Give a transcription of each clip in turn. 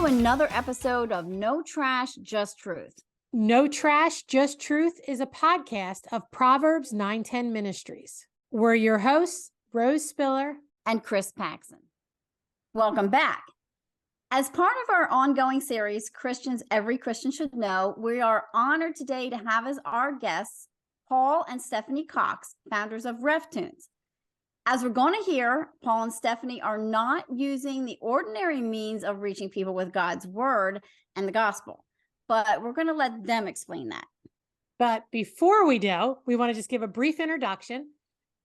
to another episode of No Trash, Just Truth. No Trash, Just Truth is a podcast of Proverbs 910 Ministries. We're your hosts, Rose Spiller and Chris Paxson. Welcome back. As part of our ongoing series, Christians Every Christian Should Know, we are honored today to have as our guests Paul and Stephanie Cox, founders of Reftoons. As we're going to hear, Paul and Stephanie are not using the ordinary means of reaching people with God's word and the gospel, but we're going to let them explain that. But before we do, we want to just give a brief introduction.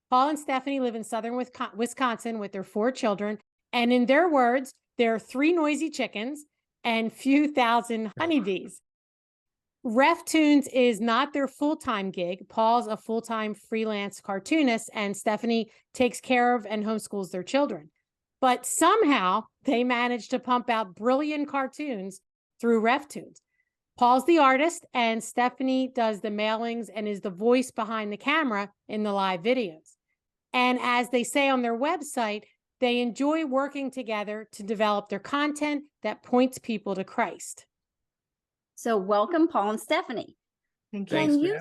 Paul and Stephanie live in southern Wisconsin with their 4 children, and in their words, there are 3 noisy chickens and few thousand honeybees. Reftoons is not their full-time gig. Paul's a full-time freelance cartoonist, and Stephanie takes care of and homeschools their children. But somehow they managed to pump out brilliant cartoons through Reftoons. Paul's the artist, and Stephanie does the mailings and is the voice behind the camera in the live videos. And as they say on their website, they enjoy working together to develop their content that points people to Christ. So welcome, Paul and Stephanie. Thank you.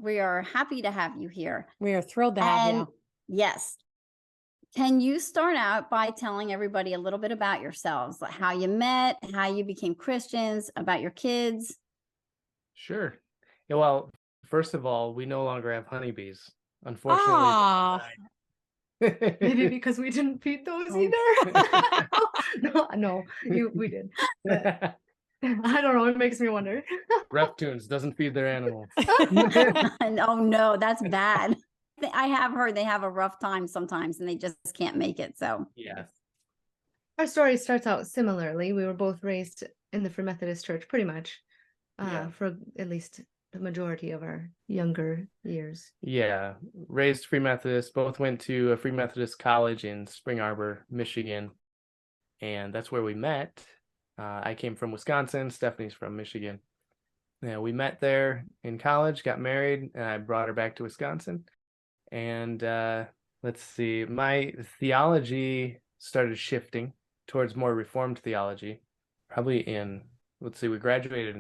We are happy to have you here. We are thrilled to have you. Yes. Can you start out by telling everybody a little bit about yourselves, like how you met, how you became Christians, about your kids? Sure. Yeah, well, first of all, we no longer have honeybees. Unfortunately. Maybe because we didn't feed those either. We did. But I don't know. It makes me wonder. Reftoons doesn't feed their animals. Oh no, that's bad. I have heard they have a rough time sometimes and they just can't make it. So yes. Our story starts out similarly. We were both raised in the Free Methodist Church pretty much for at least the majority of our younger years. Yeah. Raised Free Methodist, both went to a Free Methodist college in Spring Arbor, Michigan. And that's where we met. I came from Wisconsin. Stephanie's from Michigan. Yeah, we met there in college, got married, and I brought her back to Wisconsin. And let's see, my theology started shifting towards more Reformed theology, probably I graduated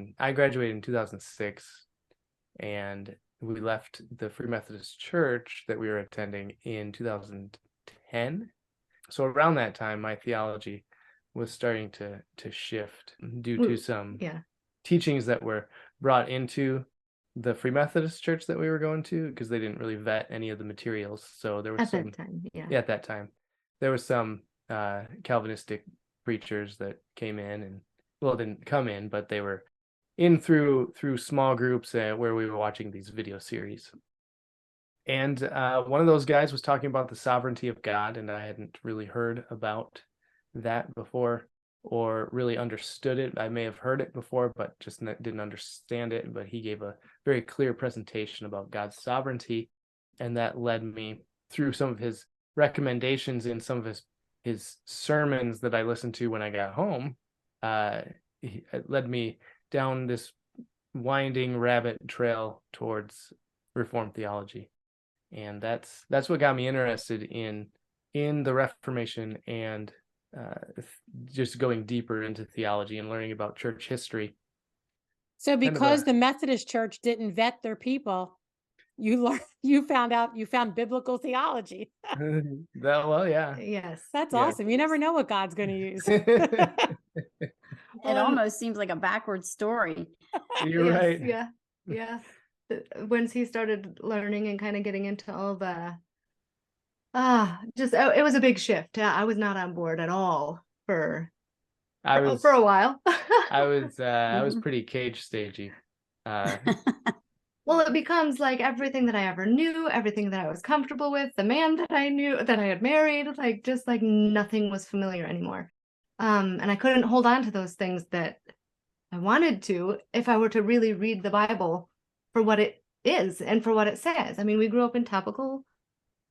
in 2006, and we left the Free Methodist Church that we were attending in 2010. So around that time, my theology was starting to shift due to some teachings that were brought into the Free Methodist Church that we were going to, because they didn't really vet any of the materials. So there was at that time, there was some Calvinistic preachers that came in and, well, didn't come in, but they were in through small groups where we were watching these video series. And one of those guys was talking about the sovereignty of God, and I hadn't really heard about that before or really understood it. I may have heard it before, but just didn't understand it. But he gave a very clear presentation about God's sovereignty, and that led me through some of his recommendations in some of his sermons that I listened to when I got home. It led me down this winding rabbit trail towards Reformed theology, and that's what got me interested in the Reformation and just going deeper into theology and learning about church history. So because the Methodist Church didn't vet their people, you found biblical theology. Yes. That's awesome. You never know what God's going to use. It almost seems like a backward story. You're right. Yeah. Once he started learning and kind of getting into all the it was a big shift. I was not on board at all for a while. I was pretty cage stagey. Well, it becomes like everything that I ever knew, everything that I was comfortable with, the man that I knew, that I had married, just like nothing was familiar anymore. And I couldn't hold on to those things that I wanted to if I were to really read the Bible for what it is and for what it says. I mean, we grew up in topical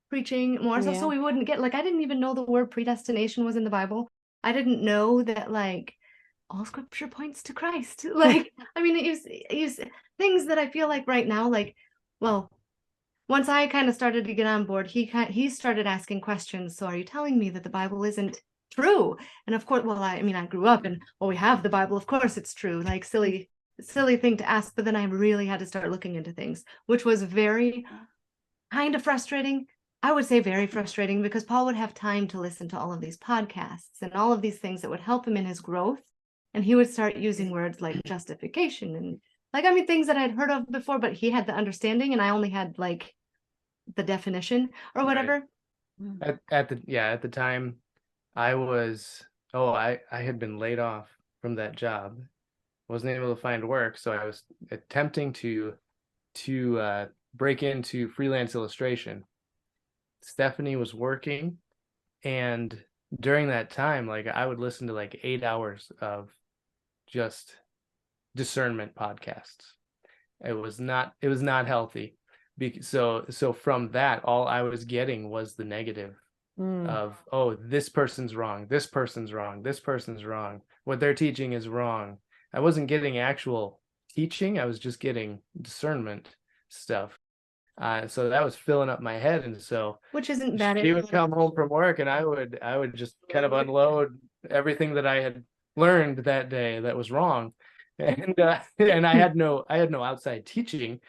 preaching more so we wouldn't get, I didn't even know the word predestination was in the Bible. I didn't know that all scripture points to Christ. I mean, it was things that I feel like right now, once I kind of started to get on board, he started asking questions. So are you telling me that the Bible isn't true. And of course, well, I mean, I grew up and, well, we have the Bible, of course it's true, like silly thing to ask. But then I really had to start looking into things, which was very kind of frustrating. I would say very frustrating, because Paul would have time to listen to all of these podcasts and all of these things that would help him in his growth. And he would start using words like justification and, like, I mean, things that I'd heard of before, but he had the understanding and I only had like the definition or whatever. At the time, I had been laid off from that job, wasn't able to find work, so I was attempting to break into freelance illustration. Stephanie was working, and during that time, like, I would listen to like 8 hours of just discernment podcasts. It was not healthy. So from that, all I was getting was the negative of, oh, this person's wrong, this person's wrong, this person's wrong, what they're teaching is wrong. I wasn't getting actual teaching, I was just getting discernment stuff. So that was filling up my head, and so Which isn't bad. she would come home from work, and I would just kind of unload everything that I had learned that day that was wrong, and I had no outside teaching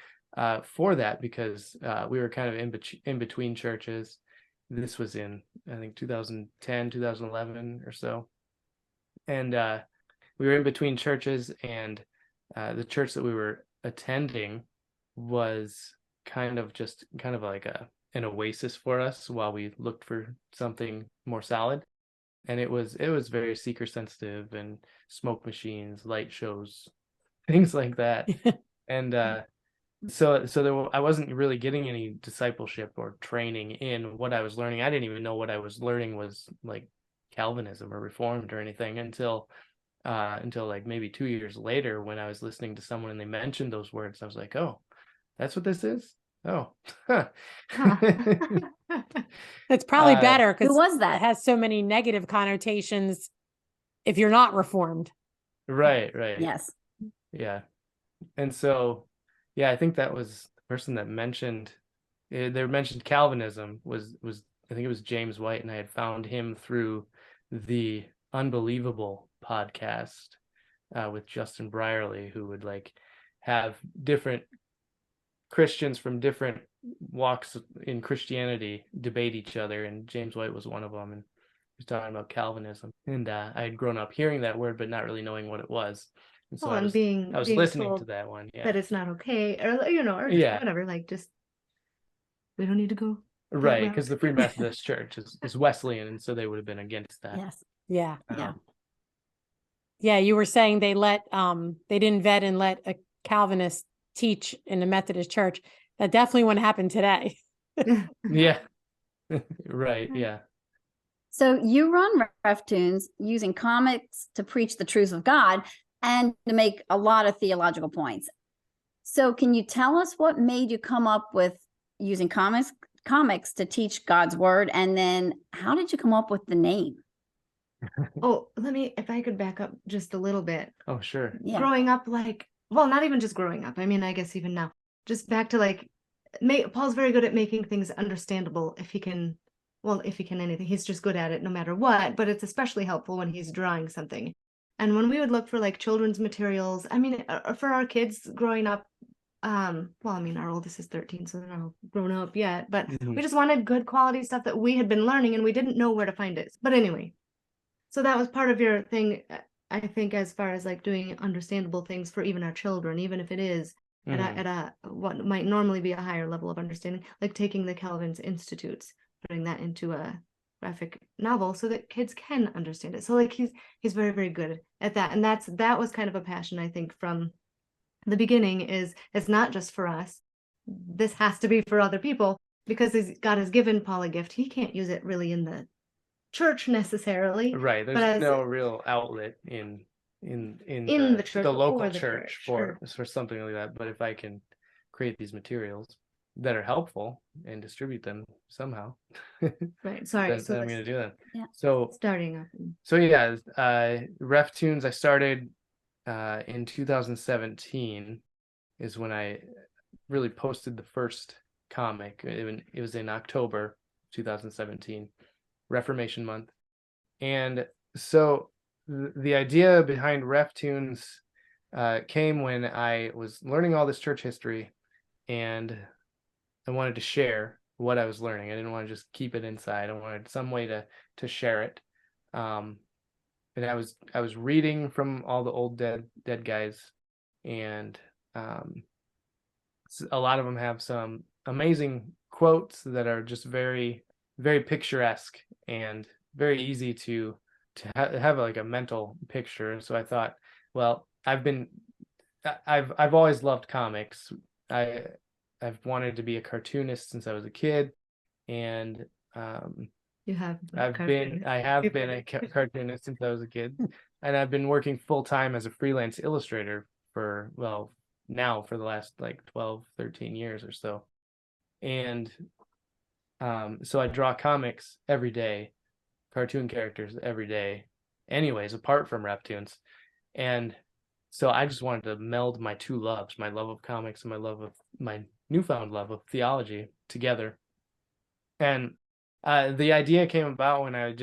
for that, because we were kind of in between churches. This was in, I think, 2010, 2011 or so, and we were in between churches, and the church that we were attending was kind of like an oasis for us while we looked for something more solid. And it was very seeker sensitive, and smoke machines, light shows, things like that. And so I wasn't really getting any discipleship or training in what I was learning. I didn't even know what I was learning was like Calvinism or Reformed or anything until like maybe 2 years later, when I was listening to someone and they mentioned those words. I was like, oh, that's what this is? Oh. It's probably better, Who because was it that? has so many negative connotations if you're not Reformed. Right. Yes. Yeah. And so, yeah, I think that was the person that mentioned Calvinism was I think it was James White, and I had found him through the Unbelievable podcast with Justin Brierley, who would like have different Christians from different walks in Christianity debate each other, and James White was one of them, and he was talking about Calvinism. And I had grown up hearing that word but not really knowing what it was. And so I was listening to that one. Yeah. That it's not okay, or or just whatever, like, just, we don't need to go right, because the Free Methodist Church is Wesleyan, and so they would have been against that. Yes. Yeah. Yeah. You were saying they didn't vet and let a Calvinist teach in the Methodist Church. That definitely wouldn't happen today. Yeah. Right. Yeah. So you run Reftoons using comics to preach the truths of God and to make a lot of theological points. So can you tell us what made you come up with using comics to teach God's word? And then how did you come up with the name? Oh, if I could back up just a little bit. Oh, sure. Yeah. Growing up, like, well, not even just growing up. I mean, I guess even now, just back to like, Paul's very good at making things understandable. If he can anything, he's just good at it no matter what, but it's especially helpful when he's drawing something. And when we would look for like children's materials, I mean, for our kids growing up, well, I mean, our oldest is 13, so they're not all grown up yet, but we just wanted good quality stuff that we had been learning and we didn't know where to find it. But anyway, so that was part of your thing, I think, as far as like doing understandable things for even our children, even if it is at a what might normally be a higher level of understanding, like taking the Calvin's Institutes, putting that into a graphic novel so that kids can understand it. So like he's very, very good at that. And that was kind of a passion, I think, from the beginning, is it's not just for us. This has to be for other people, because God has given Paul a gift. He can't use it really in the church necessarily. Right. There's no real outlet in the church, the local church for something like that. But if I can create these materials that are helpful and distribute them somehow, right. Sorry. So I'm going to do that. Yeah. So starting up. So yeah, Reftoons I started in 2017 is when I really posted the first comic. It was in October 2017, Reformation Month. And so the idea behind Reftoons came when I was learning all this church history, and I wanted to share what I was learning. I didn't want to just keep it inside. I wanted some way to share it. And I was reading from all the old dead guys, and a lot of them have some amazing quotes that are just very, very picturesque and very easy to have like a mental picture. So I thought, well, I've always loved comics. I've wanted to be a cartoonist since I was a kid, and You have I have been a cartoonist since I was a kid, and I've been working full time as a freelance illustrator for, well, now for the last like 12, 13 years or so. And so I draw comics every day, cartoon characters every day, anyways, apart from Reftoons. And so I just wanted to meld my two loves, my love of comics and my newfound love of theology together. And the idea came about when I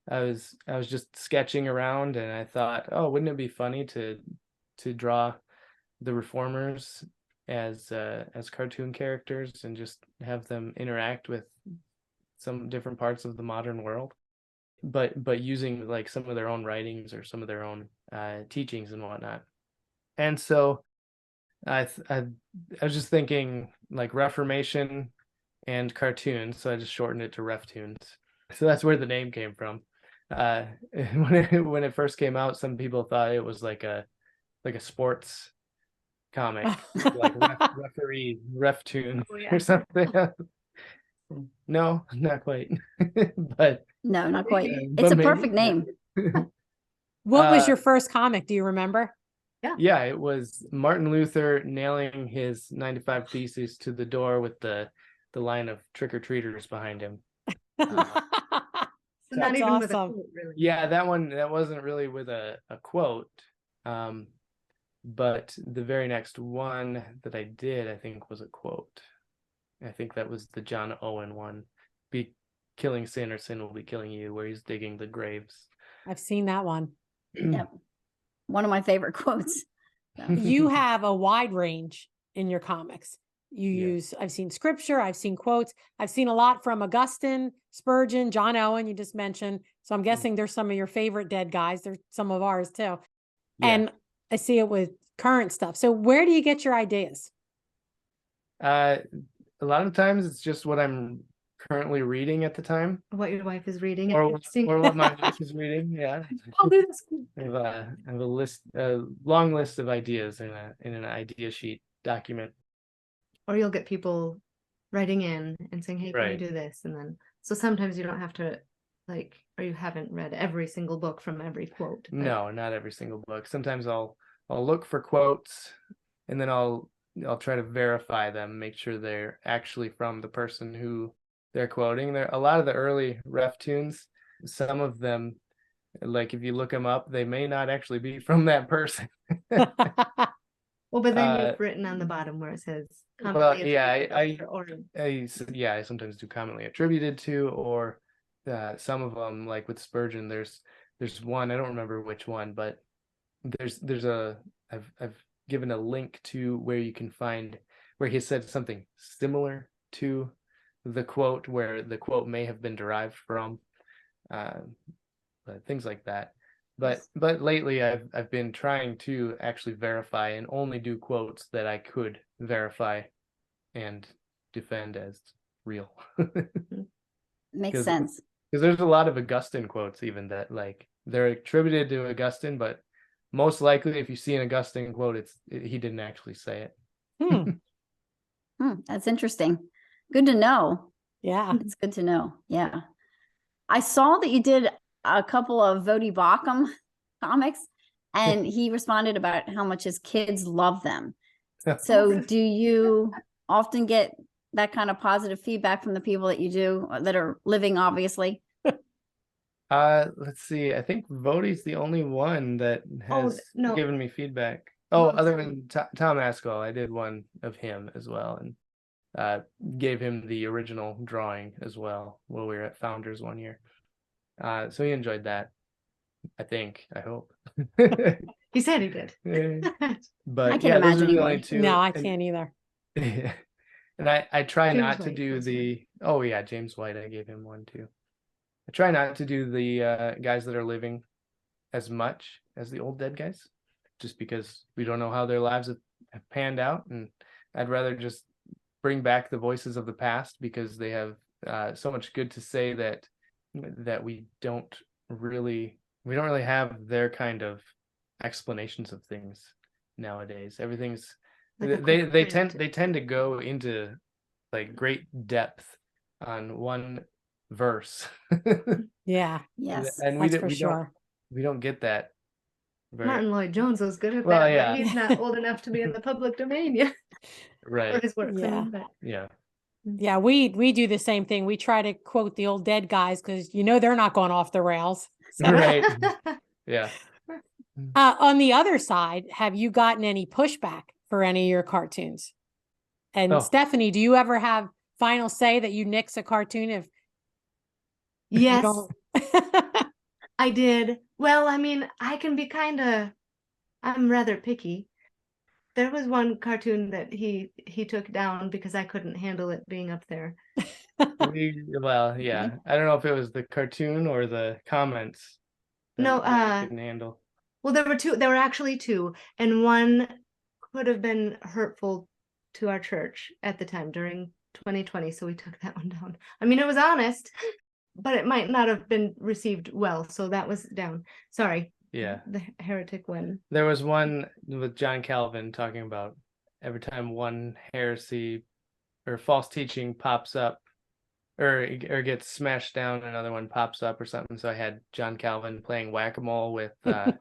was just sketching around, and I thought, oh, wouldn't it be funny to draw the reformers as cartoon characters and just have them interact with some different parts of the modern world, but using like some of their own writings or some of their own teachings and whatnot. And so I was just thinking like Reformation and cartoons, so I just shortened it to Reftoons. So that's where the name came from. When it first came out, some people thought it was like a sports comic, like referee Reftoon or something. No, not quite. But No, not quite. but It's a maybe. perfect name. What was your first comic? Do you remember? Yeah, it was Martin Luther nailing his 95 Theses to the door with the line of trick-or-treaters behind him. So not That's even with a awesome. quote, really. Yeah, that wasn't really with a quote. But the very next one that I did, I think, was a quote. I think that was the John Owen one. Be killing sin, or sin will be killing you, where he's digging the graves. I've seen that one. Yep. One of my favorite quotes. So. You have a wide range in your comics. You Yeah. use, I've seen scripture, I've seen quotes, I've seen a lot from Augustine, Spurgeon, John Owen, you just mentioned. So I'm guessing there's some of your favorite dead guys. There's some of ours too. Yeah. And I see it with current stuff. So where do you get your ideas? A lot of times it's just what I'm currently reading at the time, What your wife is reading. or what my wife is reading. Yeah, I'll do this. I have a long list of ideas in an idea sheet document. Or you'll get people writing in and saying, hey, can you Right. do this? And then, so sometimes you don't have to, like, or you haven't read every single book from every quote. But No, not every single book. Sometimes I'll look for quotes, and then I'll try to verify them, make sure they're actually from the person who they're quoting. There a lot of the early Reftoons, some of them, like if you look them up, they may not actually be from that person. Well, but then you've written on the bottom where it says, Well, yeah, or I sometimes do commonly attributed to, or some of them, like with Spurgeon, there's one, I don't remember which one, but I've given a link to where you can find where he said something similar to the quote, where the quote may have been derived from, things like that. But lately I've been trying to actually verify and only do quotes that I could verify and defend as real. Makes sense. Because there's a lot of Augustine quotes even that like they're attributed to Augustine, but most likely if you see an Augustine quote, he didn't actually say it. That's interesting. Good to know. Yeah. It's good to know. Yeah. I saw that you did a couple of Vody Baucham comics, and he responded about how much his kids love them. So do you often get that kind of positive feedback from the people that you do that are living, obviously? Let's see. I think Vody's the only one that has no. given me feedback. Oh, No, other than Tom Askell, I did one of him as well, and gave him the original drawing as well while we were at Founders one year. So he enjoyed that. I hope. He said he did. But I can yeah, those imagine are he the only would. two. No, I And can't either. and I try James not to White do was the oh yeah, James White, I gave him one too. I try not to do the guys that are living as much as the old dead guys, just because we don't know how their lives have panned out, and I'd rather just bring back the voices of the past because they have so much good to say that we don't really have their kind of explanations of things nowadays. Everything's Like a they quick they print. tend to go into like great depth on one verse. Yeah, Yes. And that's for sure. we don't get that very Martin Lloyd-Jones was good at Well, that, yeah. but he's not old enough to be in the public domain yet, or right. his works. I Yeah. mean, but Yeah. Yeah, we do the same thing. We try to quote the old dead guys because they're not going off the rails. So, Right. Yeah. on the other side, have you gotten any pushback for any of your cartoons? And Oh. Stephanie, do you ever have final say that you nix a cartoon if you yes, don't? I did. Well, I mean, I can be I'm rather picky. There was one cartoon that he took down because I couldn't handle it being up there. Well, yeah. I don't know if it was the cartoon or the comments No, that you couldn't handle. well, there were actually two, and one could have been hurtful to our church at the time during 2020, so we took that one down. I mean, it was honest, but it might not have been received well, so that was down. Sorry. Yeah. The heretic one. There was one with John Calvin talking about every time one heresy or false teaching pops up or gets smashed down, another one pops up or something. So I had John Calvin playing whack-a-mole with a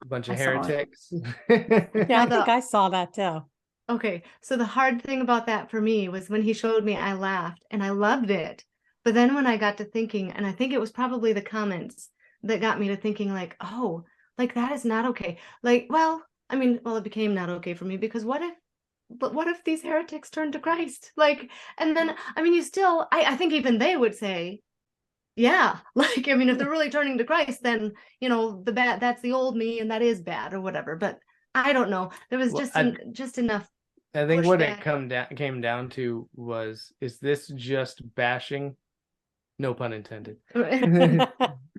bunch of I saw it. heretics. Yeah, I think I saw that too. Okay, so the hard thing about that for me was when he showed me, I laughed and I loved it. But then when I got to thinking, and I think it was probably the comments that got me to thinking like, oh, like that is not okay. Like, well, I mean, well, it became not okay for me because what if these heretics turn to Christ? Like, and then, I mean, I think even they would say, yeah, like, I mean, if they're really turning to Christ, then, that's the old me and that is bad or whatever. But I don't know. There was Well, just enough. I think what it pushback. came down to is this just bashing? No pun intended.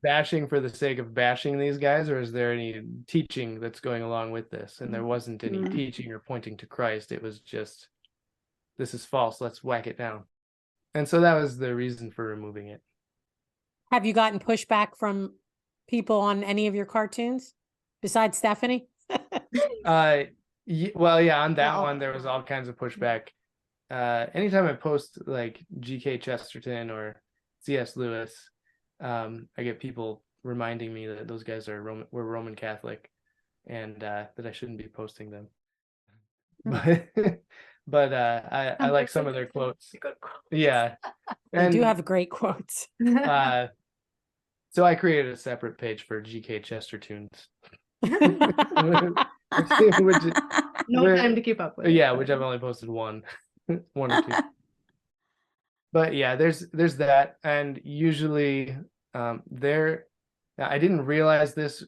Bashing for the sake of bashing these guys, or is there any teaching that's going along with this? And there wasn't any Mm. teaching or pointing to Christ. It was just, this is false, let's whack it down. And so that was the reason for removing it. Have you gotten pushback from people on any of your cartoons besides Stephanie? Well, yeah, on that Uh-oh. one there was all kinds of pushback. Anytime I post like G.K. Chesterton or C.S. Lewis, I get people reminding me that those guys were Roman Catholic, and that I shouldn't be posting them. But I like some of their quotes. Yeah, They do have great quotes. So I created a separate page for G.K. Chestertons. No time to keep up with. Yeah, which I've only posted one or two. But yeah, there's that, and usually I didn't realize this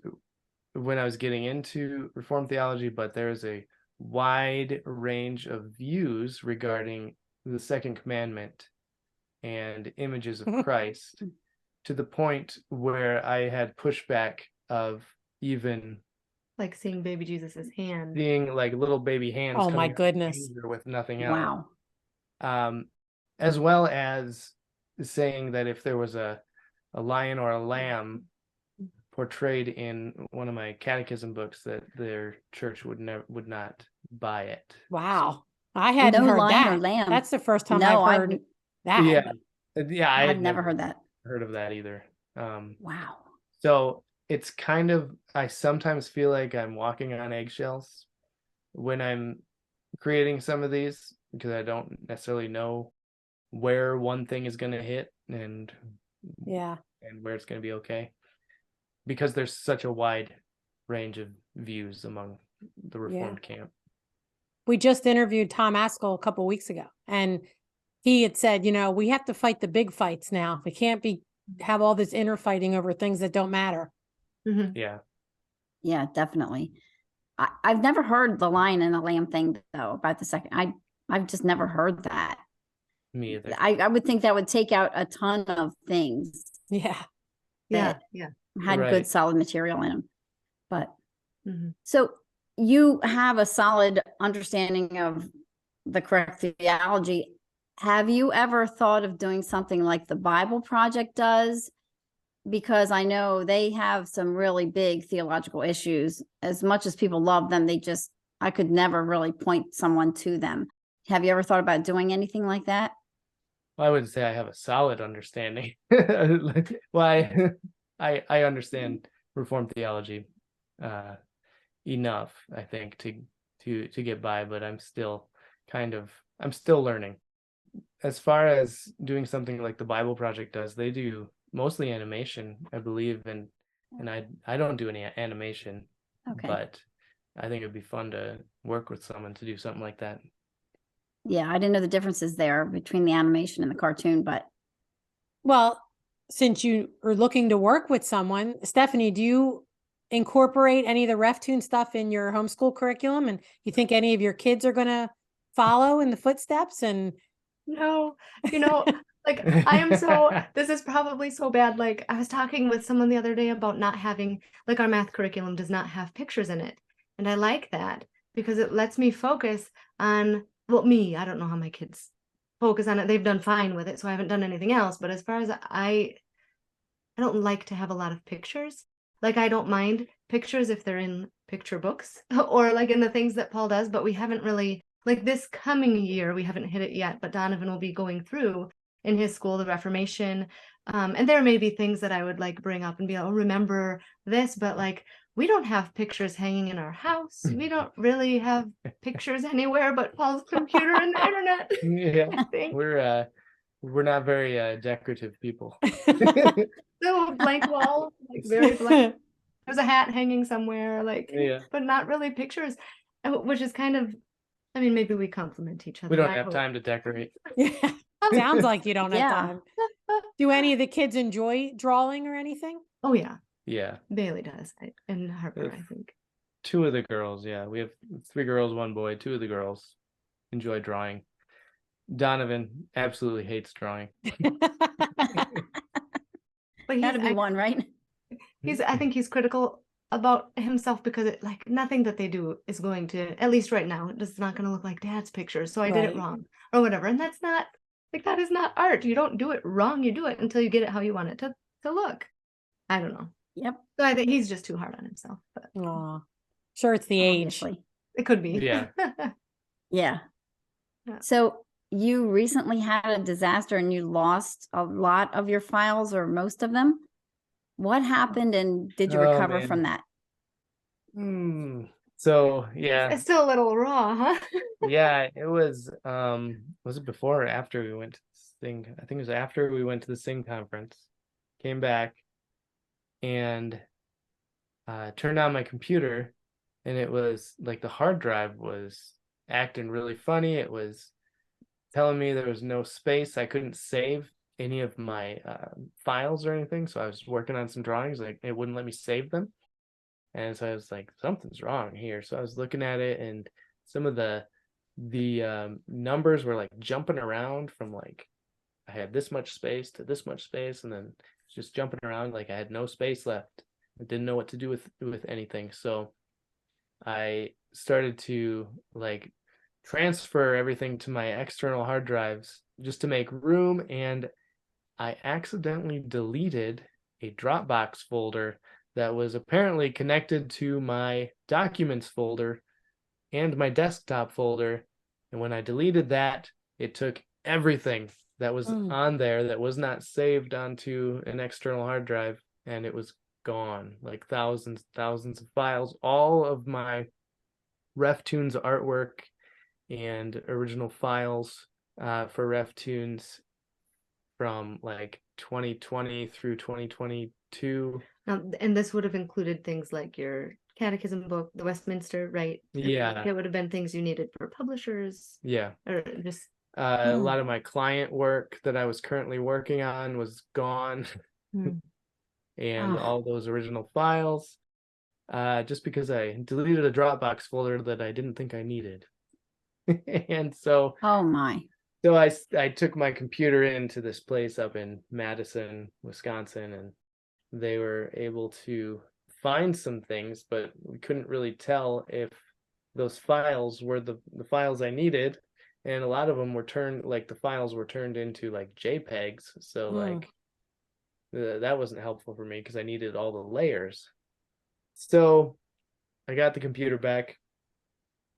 when I was getting into Reformed theology, but there's a wide range of views regarding the second commandment and images of Christ, to the point where I had pushback of even like seeing baby Jesus's hand, seeing like little baby hands. Oh my goodness! With nothing else. Wow. As well as saying that if there was a lion or a lamb portrayed in one of my catechism books, that their church would not buy it. Wow, I hadn't No heard lion that. or lamb. That's the first time No, I've heard that. Yeah, I've never heard that. Heard of that either. Wow. So it's kind of, I sometimes feel like I'm walking on eggshells when I'm creating some of these, because I don't necessarily know where one thing is going to hit and where it's going to be okay, because there's such a wide range of views among the Reformed camp. We just interviewed Tom Askell a couple of weeks ago, and he had said, we have to fight the big fights now. We can't be have all this inner fighting over things that don't matter. Mhm. Yeah. Yeah, definitely. I've never heard the lion and the lamb thing though about the second. I've just never heard that. Me either. I would think that would take out a ton of things Yeah. Yeah, that yeah. had Right. good solid material in them. But Mhm. so you have a solid understanding of the correct theology. Have you ever thought of doing something like the Bible Project does? Because I know they have some really big theological issues. As much as people love them, I could never really point someone to them. Have you ever thought about doing anything like that? I wouldn't say I have a solid understanding. Why? I understand Reformed theology enough, I think, to get by, but I'm still learning. As far as doing something like the Bible Project does, they do mostly animation, I believe, and I don't do any animation, Okay. but I think it'd be fun to work with someone to do something like that. Yeah, I didn't know the differences there between the animation and the cartoon, but Well, since you are looking to work with someone, Stephanie, do you incorporate any of the Reftoon stuff in your homeschool curriculum? And you think any of your kids are going to follow in the footsteps? And No, like this is probably so bad. Like I was talking with someone the other day about not having, like our math curriculum does not have pictures in it. And I like that because it lets me focus on, well, me, I don't know how my kids focus on it. They've done fine with it, so I haven't done anything else. But as far as I don't like to have a lot of pictures. Like I don't mind pictures if they're in picture books or like in the things that Paul does, but we haven't really, like this coming year, we haven't hit it yet, but Donovan will be going through in his school the Reformation. And there may be things that I would like bring up and be like, oh, remember this, but like we don't have pictures hanging in our house. We don't really have pictures anywhere but Paul's computer and the internet. Yeah, I think. we're not very decorative people. Still a blank wall, like very blank. There's a hat hanging somewhere, like, Yeah. but not really pictures, which is kind of, I mean, maybe we compliment each other. We don't I have hope. time to decorate. yeah, sounds like you don't have Yeah. time. Do any of the kids enjoy drawing or anything? Oh yeah, Yeah, Bailey does, and Harper, I think. two of the girls. Yeah, we have 3 girls, 1 boy. 2 of the girls enjoy drawing. Donovan absolutely hates drawing. But that'd be one, right? I think he's critical about himself because it, like, nothing that they do is going to, at least right now, it's not going to look like Dad's picture. So I did it Right. wrong or whatever, and that's not, like, that is not art. You don't do it wrong. You do it until you get it how you want it to look. I don't know. Yep. So I think he's just too hard on himself, but Aw. Sure, it's the age. Obviously. it could be. Yeah. Yeah. Yeah. So you recently had a disaster and you lost a lot of your files or most of them. What happened and did you Oh, recover man. from that? So yeah, It's still a little raw, huh? yeah, it was it before or after we went to the Sing? I think it was after we went to the Sing conference, came back and turned on my computer, and it was like the hard drive was acting really funny. It was telling me there was no space. I couldn't save any of my files or anything. So I was working on some drawings, like it wouldn't let me save them. And so I was like, something's wrong here. So I was looking at it, and some of the numbers were like jumping around from like I had this much space to this much space, and then just jumping around like I had no space left. I didn't know what to do with anything. So I started to like transfer everything to my external hard drives just to make room, and I accidentally deleted a Dropbox folder that was apparently connected to my documents folder and my desktop folder. And when I deleted that, it took everything that was on there that was not saved onto an external hard drive, and it was gone. Like thousands of files, all of my Reftoons artwork and original files for Reftoons from like 2020 through 2022. And this would have included things like your catechism book, the Westminster, right? Yeah. It would have been things you needed for publishers. Yeah. Or just a lot of my client work that I was currently working on was gone. Hmm. and Oh. all those original files, just because I deleted a Dropbox folder that I didn't think I needed. And so Oh my. I took my computer into this place up in Madison, Wisconsin, and they were able to find some things, but we couldn't really tell if those files were the files I needed. And a lot of them were the files were turned into like JPEGs. So like that wasn't helpful for me because I needed all the layers. So I got the computer back,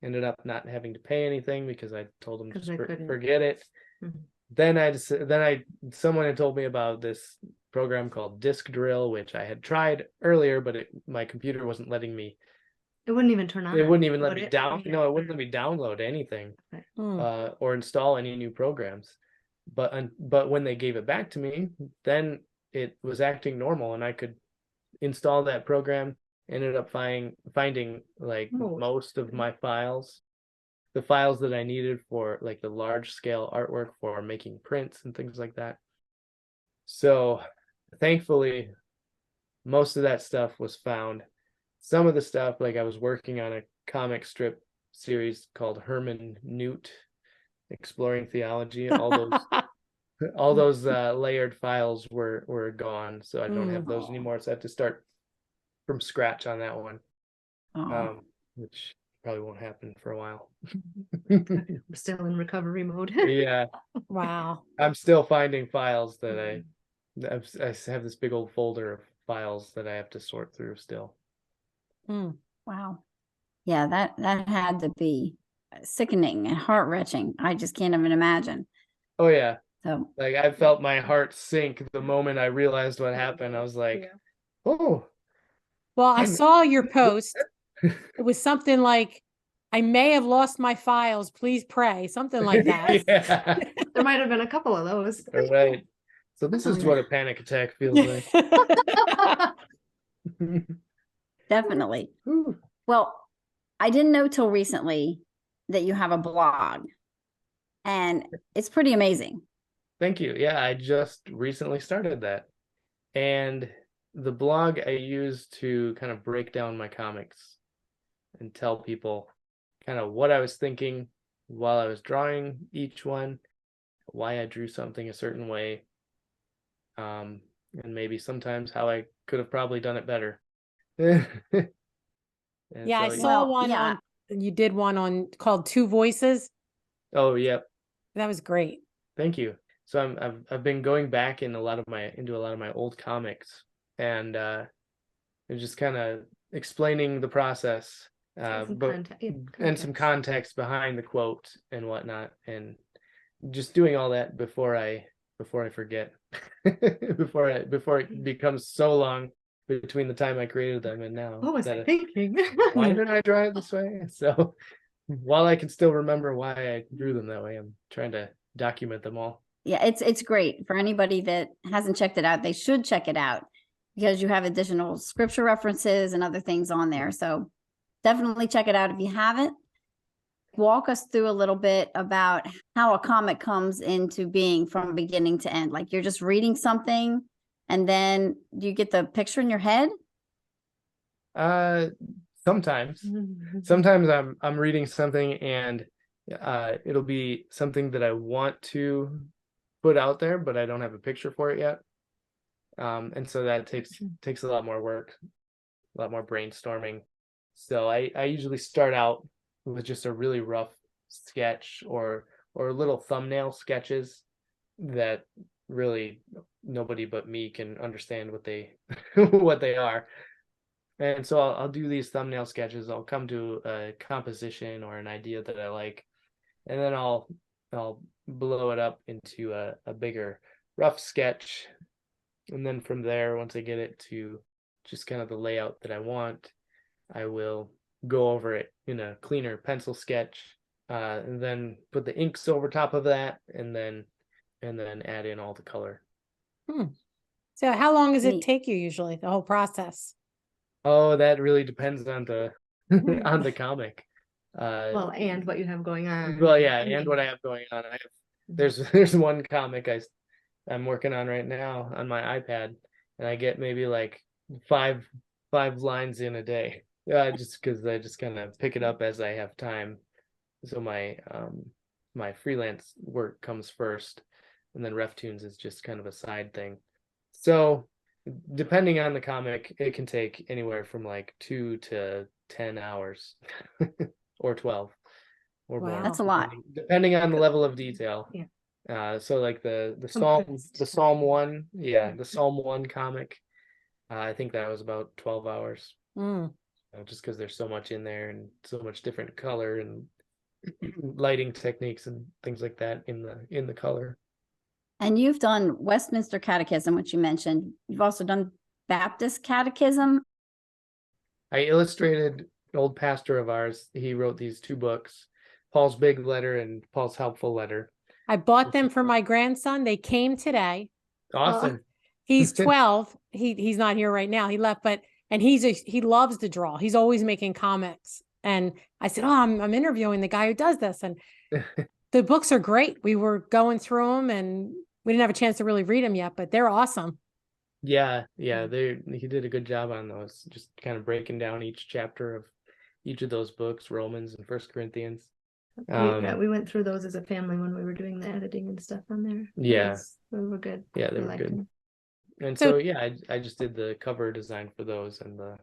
ended up not having to pay anything because I told them Because I couldn't. forget it. Mhm. Then someone had told me about this program called Disk Drill, which I had tried earlier, but my computer wasn't letting me. It wouldn't even turn on. It wouldn't even let would me it? down. Yeah. No, it wouldn't let me download anything or install any new programs. But when they gave it back to me, then it was acting normal, and I could install that program. Ended up finding like most of my files, the files that I needed for like the large scale artwork for making prints and things like that. So thankfully, most of that stuff was found. Some of the stuff, like I was working on a comic strip series called Herman Newt, Exploring Theology. All those layered files were gone, so I don't have those anymore. So I have to start from scratch on that one, which probably won't happen for a while. We're still in recovery mode. Yeah. Wow. I'm still finding files that I have this big old folder of files that I have to sort through still. Wow. Yeah, that had to be sickening and heart-wrenching. I just can't even imagine. Oh yeah. So Like I felt my heart sink the moment I realized what happened. I was like, oh. Well, I saw your post. It was something like, I may have lost my files. Please pray. Something like that. Yeah. There might have been a couple of those. All right. So this is what a panic attack feels like. definitely. Well, I didn't know till recently that you have a blog, and it's pretty amazing. Thank you. Yeah, I just recently started that. And the blog I use to kind of break down my comics and tell people kind of what I was thinking while I was drawing each one, why I drew something a certain way, and maybe sometimes how I could have probably done it better. Yeah, I saw one on, you did one on called Two Voices. Oh, yep. That was great. Thank you. So I've been going back into a lot of my old comics and just kind of explaining the process, and some context behind the quote and whatnot, and just doing all that before I forget, before it becomes so long between the time I created them and now. What was I thinking? Why did I draw it this way? So while I can still remember why I drew them that way, I'm trying to document them all. Yeah, it's great for anybody that hasn't checked it out. They should check it out because you have additional scripture references and other things on there. So definitely check it out if you haven't. Walk us through a little bit about how a comic comes into being from beginning to end. Like you're just reading something and then you get the picture in your head? Sometimes I'm reading something and it'll be something that I want to put out there, but I don't have a picture for it yet. And so that takes a lot more work, a lot more brainstorming. So I usually start out with just a really rough sketch or little thumbnail sketches that really nobody but me can understand what they what they are. And so I'll do these thumbnail sketches. I'll come to a composition or an idea that I like, and then I'll blow it up into a bigger rough sketch. And then from there, once I get it to just kind of the layout that I want, I will go over it in a cleaner pencil sketch, and then put the inks over top of that, and then add in all the color. So how long does it take you usually, the whole process? Oh, that really depends on the on the comic. Well, and what you have going on. Well, yeah, and what I have going on. There's one comic I'm working on right now on my iPad, and I get maybe like five lines in a day. Just because I just kind of pick it up as I have time. So my freelance work comes first, and then Reftoons is just kind of a side thing. So depending on the comic, it can take anywhere from like 2 to 10 hours or 12 or Wow. more. That's a lot. Depending on the level of detail. Yeah. So like the Compressed. Psalm 1, Yeah. the Psalm 1 comic, I think that was about 12 hours. Mm. Just because there's so much in there and so much different color and lighting techniques and things like that in the color. And you've done Westminster Catechism, which you mentioned. You've also done Baptist Catechism. I illustrated an old pastor of ours. He wrote these 2 books, Paul's Big Letter and Paul's Helpful Letter. I bought them for my grandson. They came today. Awesome. He's 12. He's not here right now. He left, and he loves to draw. He's always making comics. And I said, "Oh, I'm interviewing the guy who does this." And the books are great. We were going through them, and we didn't have a chance to really read them yet, but they're awesome. Yeah, he did a good job on those, just kind of breaking down each chapter of each of those books, Romans and First Corinthians. We went through those as a family when we were doing the editing and stuff on there. Yeah. They were good. Yeah, they We were liked good. them. And So- so yeah, I just did the cover design for those and the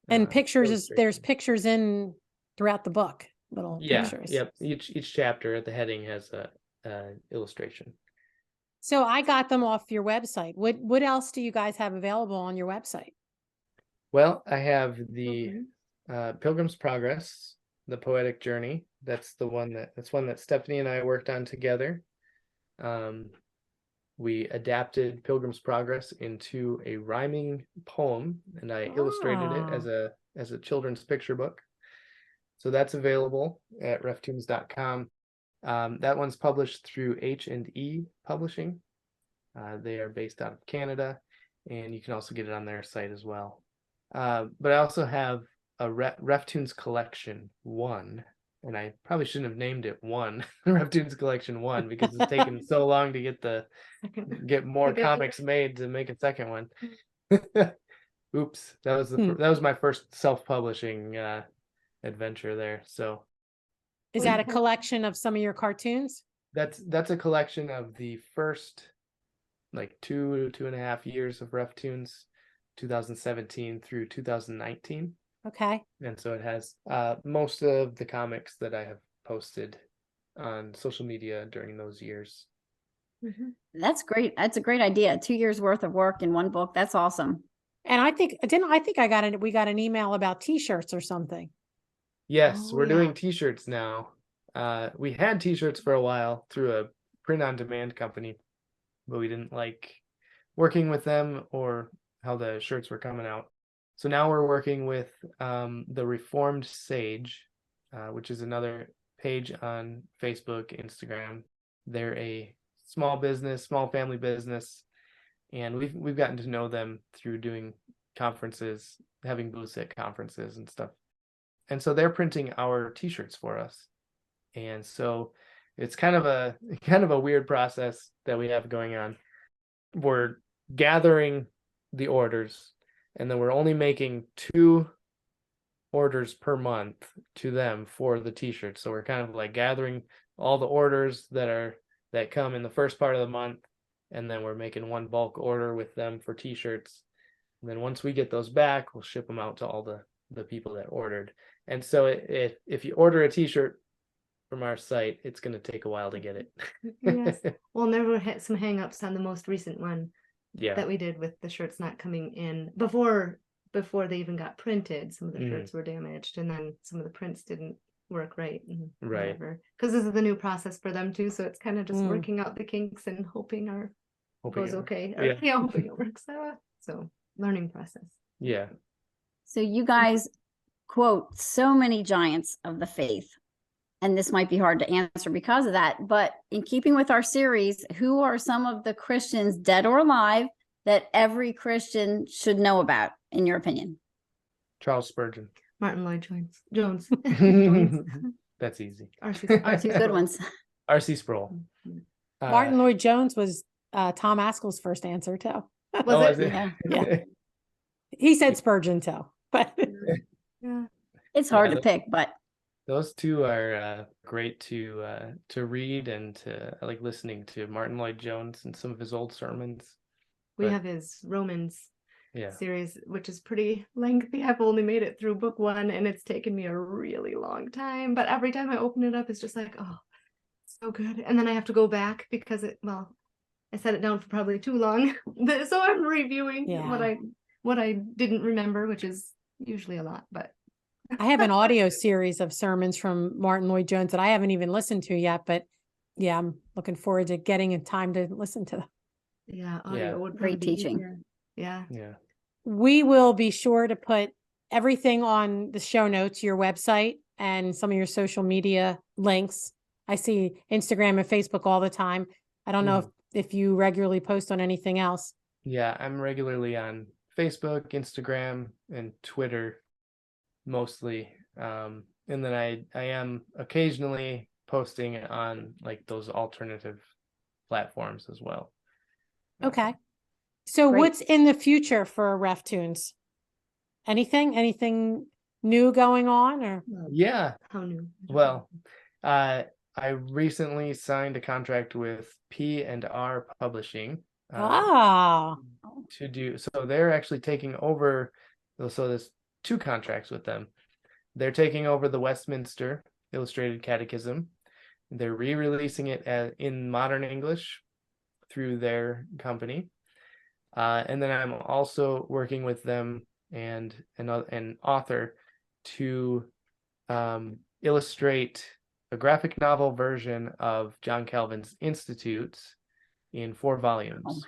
And pictures there's illustration. pictures in throughout the book, little Yeah, pictures. yep. Each chapter at the heading has a illustration. So I got them off your website. What else do you guys have available on your website? Well, I have the Okay. Pilgrim's Progress, the Poetic Journey. That's one that Stephanie and I worked on together. We adapted Pilgrim's Progress into a rhyming poem, and I illustrated it as a children's picture book. So that's available at reftoons.com. That one's published through H&E Publishing. They are based out of Canada, and you can also get it on their site as well. But I also have a Reftoons Collection 1, and I probably shouldn't have named it 1, Reftoons Collection 1, because it's taken so long to get more Okay. comics made to make a second one. Oops, that was my first self-publishing adventure there. So Is that a collection of some of your cartoons? that's a collection of the first like 2.5 years of Reftoons, 2017 through 2019. Okay. And so it has most of the comics that I have posted on social media during those years. Mhm. That's great. That's a great idea. 2 years worth of work in one book. That's awesome. And I think we got an email about t-shirts or something. Yes, Oh, we're doing yeah. t-shirts now. We had t-shirts for a while through a print-on-demand company, but we didn't like working with them or how the shirts were coming out. So now we're working with the Reformed Sage, which is another page on Facebook, Instagram. They're a small family business, and we've gotten to know them through doing conferences, having booths at conferences and stuff. And so they're printing our t-shirts for us. And so it's kind of a weird process that we have going on. We're gathering the orders, and then we're only making 2 orders per month to them for the t-shirts. So we're kind of like gathering all the orders that come in the first part of the month, and then we're making one bulk order with them for t-shirts. And then once we get those back, we'll ship them out to all the people that ordered. And so if you order a t-shirt from our site, it's going to take a while to get it. Yes. Well, and there were some hang-ups on the most recent one Yeah. that we did with the shirts not coming in before they even got printed. Some of the shirts were damaged, and then some of the prints didn't work right. And Right. whatever. Because this is the new process for them too, so it's kind of just working out the kinks and hoping goes okay. Or, Yeah. hoping it works out. So learning process. Yeah. So you guys quote so many giants of the faith, and this might be hard to answer because of that, but in keeping with our series, who are some of the Christians, dead or alive, that every Christian should know about, in your opinion? Charles Spurgeon. Martin Lloyd Jones. That's easy. R.C. Good ones. R.C. Sproul. Martin Lloyd Jones was Tom Askell's first answer too. Was Oh, it? is it? Yeah. Yeah. He said Spurgeon too, but Yeah. It's hard Yeah, to pick, but Those two are great to read, and I like listening to Martin Lloyd-Jones and some of his old sermons. We But have his Romans yeah, series, which is pretty lengthy. I've only made it through book 1 and it's taken me a really long time. But every time I open it up, it's just like, oh, so good. And then I have to go back because I set it down for probably too long. So I'm reviewing Yeah. what I didn't remember, which is usually a lot, but I have an audio series of sermons from Martin Lloyd-Jones that I haven't even listened to yet, but yeah, I'm looking forward to getting in time to listen to them. yeah, audio Yeah. would Great probably be teaching. easier. Yeah. yeah, We will be sure to put everything on the show notes, your website and some of your social media links. I see Instagram and Facebook all the time. I don't know if you regularly post on anything else. yeah. I'm regularly on Facebook, Instagram, and Twitter mostly. And then I am occasionally posting on like those alternative platforms as well. Okay. So Great. what's in the future for Reftoons? Anything new going on or? Yeah. How new? Well, I recently signed a contract with P&R Publishing Ah, to do, so they're actually taking over, so there's 2 contracts with them. They're taking over the Westminster Illustrated Catechism. They're re-releasing it in modern English through their company. And then I'm also working with them and an author to illustrate a graphic novel version of John Calvin's Institutes in 4 volumes.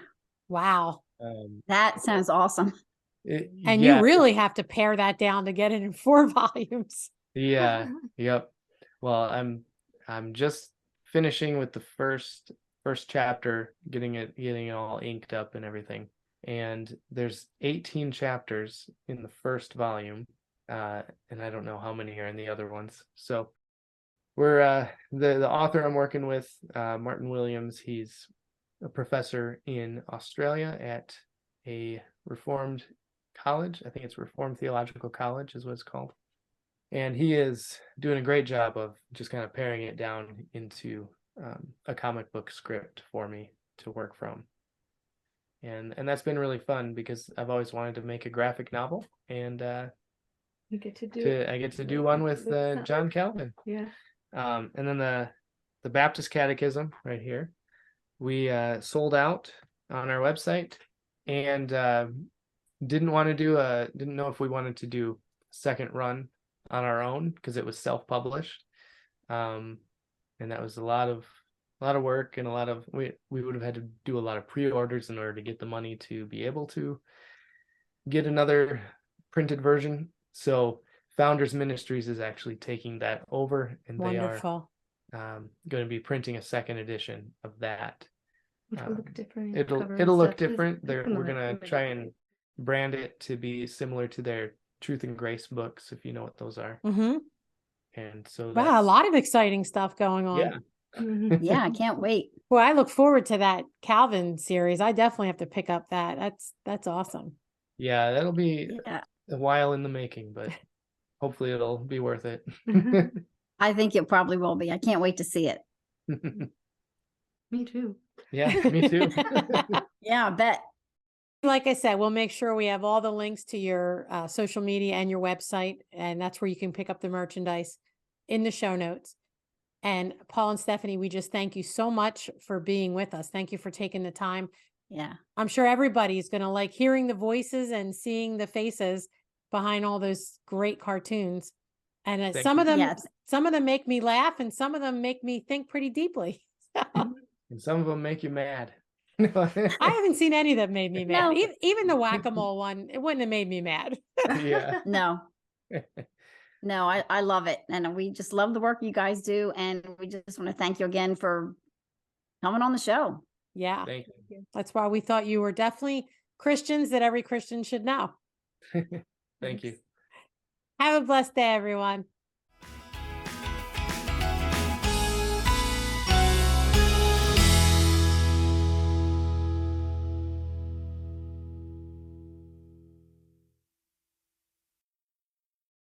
wow. that sounds awesome. And Yeah, you really have to pare that down to get it in 4 volumes. yeah, yep. Well, I'm just finishing with the first chapter, getting it all inked up and everything. And there's 18 chapters in the first volume, and I don't know how many are in the other ones. So we're the author I'm working with, Martin Williams. He's a professor in Australia at a Reformed college. I think it's Reformed Theological College is what it's called. And he is doing a great job of just kind of paring it down into a comic book script for me to work from. And that's been really fun because I've always wanted to make a graphic novel, and You get to do I get to do one with John Calvin. Yeah. And then the Baptist Catechism right here. We sold out on our website, and didn't know if we wanted to do a second run on our own because it was self-published. And that was a lot of work, and we would have had to do a lot of pre-orders in order to get the money to be able to get another printed version. So Founders Ministries is actually taking that over, and Wonderful. they are going to be printing a second edition of that. Which will look different. It'll cover and look stuff. different. It's We're gonna gonna look try really and brand it to be similar to their Truth and Grace books, if you know what those are. Mm-hmm. And so Wow, a lot of exciting stuff going on. yeah. Mhm. Yeah, I can't wait. Well, I look forward to that Calvin series. I definitely have to pick up that. That's awesome. Yeah, that'll be Yeah, a while in the making, but hopefully it'll be worth it. I think it probably will be. I can't wait to see it. Me too. Yeah, me too. Yeah, I bet. Like I said, we'll make sure we have all the links to your social media and your website, and that's where you can pick up the merchandise in the show notes. And Paul and Stephanie, we just thank you so much for being with us. Thank you for taking the time. Yeah. I'm sure everybody's going to like hearing the voices and seeing the faces behind all those great cartoons. And Thank some you. of them, Yes. some of them make me laugh, and some of them make me think pretty deeply. And some of them make you mad. I haven't seen any that made me mad. No. Even the whack-a-mole one, it wouldn't have made me mad. Yeah. No. No, I love it. And we just love the work you guys do. And we just want to thank you again for coming on the show. Yeah, Thank you. that's why we thought you were definitely Christians that every Christian should know. Thank you. Have a blessed day, everyone.